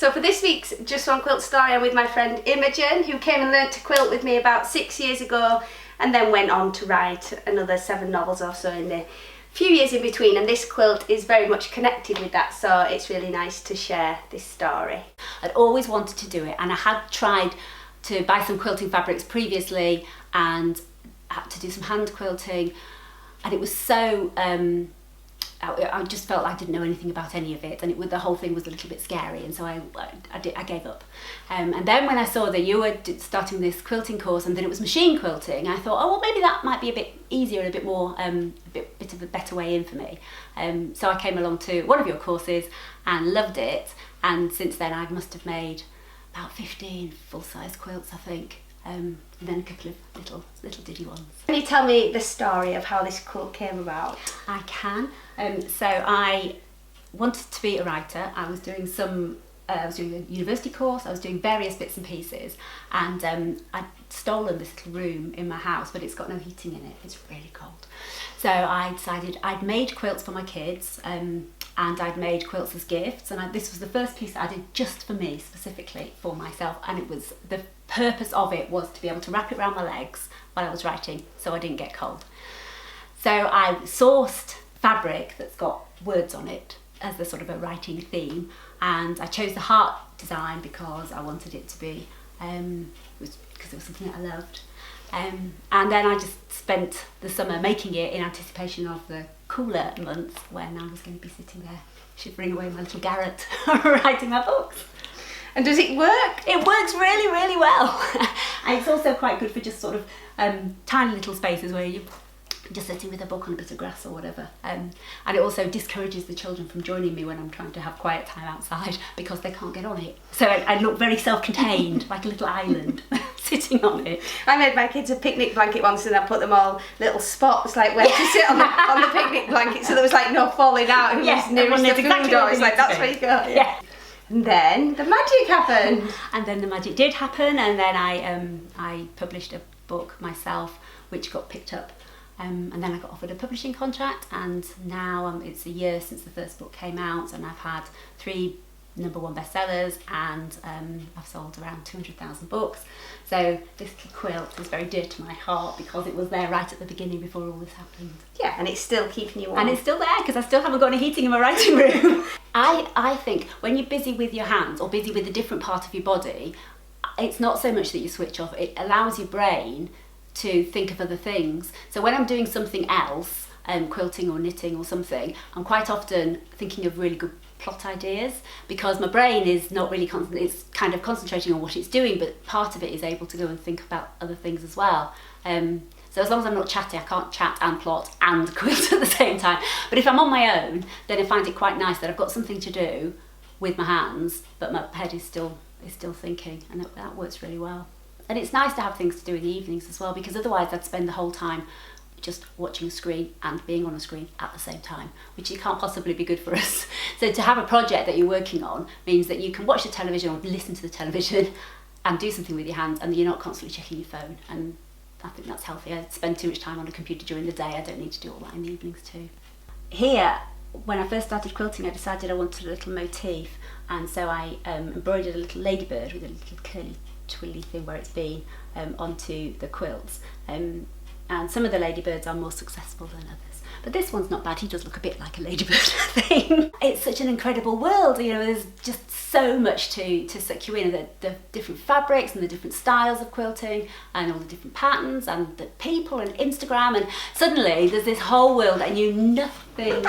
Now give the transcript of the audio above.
So for this week's Just One Quilt story, I'm with my friend Imogen, who came and learned to quilt with me about 6 years ago and then went on to write another 7 novels or so in the few years in between, and this quilt is very much connected with that, so it's really nice to share this story. I'd always wanted to do it, and I had tried to buy some quilting fabrics previously and had to do some hand quilting, and it was so I just felt I didn't know anything about any of it, and the whole thing was a little bit scary, and so I gave up. And then when I saw that you were starting this quilting course and that it was machine quilting, I thought, oh well, maybe that might be a bit easier and a bit more, bit of a better way in for me. So I came along to one of your courses and loved it, and since then I must have made about 15 full-size quilts, I think. And then a couple of little diddy ones. Can you tell me the story of how this quilt came about? I can. So I wanted to be a writer. I was doing I was doing a university course, I was doing various bits and pieces, and I'd stolen this little room in my house, but it's got no heating in it, it's really cold. So I decided I'd made quilts for my kids, and I'd made quilts as gifts, and this was the first piece that I did just for me, specifically for myself, and it was, the purpose of it was to be able to wrap it around my legs while I was writing so I didn't get cold. So I sourced fabric that's got words on it as the sort of a writing theme, and I chose the heart design because I wanted it to be, because it was something that I loved. And then I just spent the summer making it in anticipation of the cooler months when I was going to be sitting there shivering away in my little garret writing my books. And does it work? It works really, really well. And it's also quite good for just sort of tiny little spaces where you're just sitting with a book on a bit of grass or whatever. And it also discourages the children from joining me when I'm trying to have quiet time outside because they can't get on it. So I look very self-contained, like a little island, sitting on it. I made my kids a picnic blanket once, and I put them all little spots, like where to sit on the picnic blanket, so there was like no falling out. Who was nearest the food door? It's like, that's where you go. Yeah. And then the magic happened. And then the magic did happen, and then I published a book myself, which got picked up. And then I got offered a publishing contract, and now it's a year since the first book came out, and I've had 3 #1 bestsellers, and I've sold around 200,000 books. So this quilt is very dear to my heart because it was there right at the beginning before all this happened. Yeah, and it's still keeping you warm. And it's still there because I still haven't got any heating in my writing room. I think when you're busy with your hands or busy with a different part of your body, it's not so much that you switch off, it allows your brain to think of other things. So when I'm doing something else, quilting or knitting or something, I'm quite often thinking of really good plot ideas because my brain is not really it's kind of concentrating on what it's doing, but part of it is able to go and think about other things as well. So as long as I'm not chatting, I can't chat and plot and quilt at the same time. But if I'm on my own, then I find it quite nice that I've got something to do with my hands, but my head is still thinking, and that works really well. And it's nice to have things to do in the evenings as well, because otherwise I'd spend the whole time just watching a screen and being on a screen at the same time, which it can't possibly be good for us. So to have a project that you're working on means that you can watch the television or listen to the television and do something with your hands, and you're not constantly checking your phone. And I think that's healthy. I spend too much time on a computer during the day. I don't need to do all that in the evenings too. Here, when I first started quilting, I decided I wanted a little motif, and so I embroidered a little ladybird with a little curly twilly thing where it's been onto the quilts. And some of the ladybirds are more successful than others. But this one's not bad, he does look a bit like a ladybird thing. It's such an incredible world, you know, there's just so much to suck you in, the different fabrics and the different styles of quilting and all the different patterns and the people and Instagram, and suddenly there's this whole world I knew nothing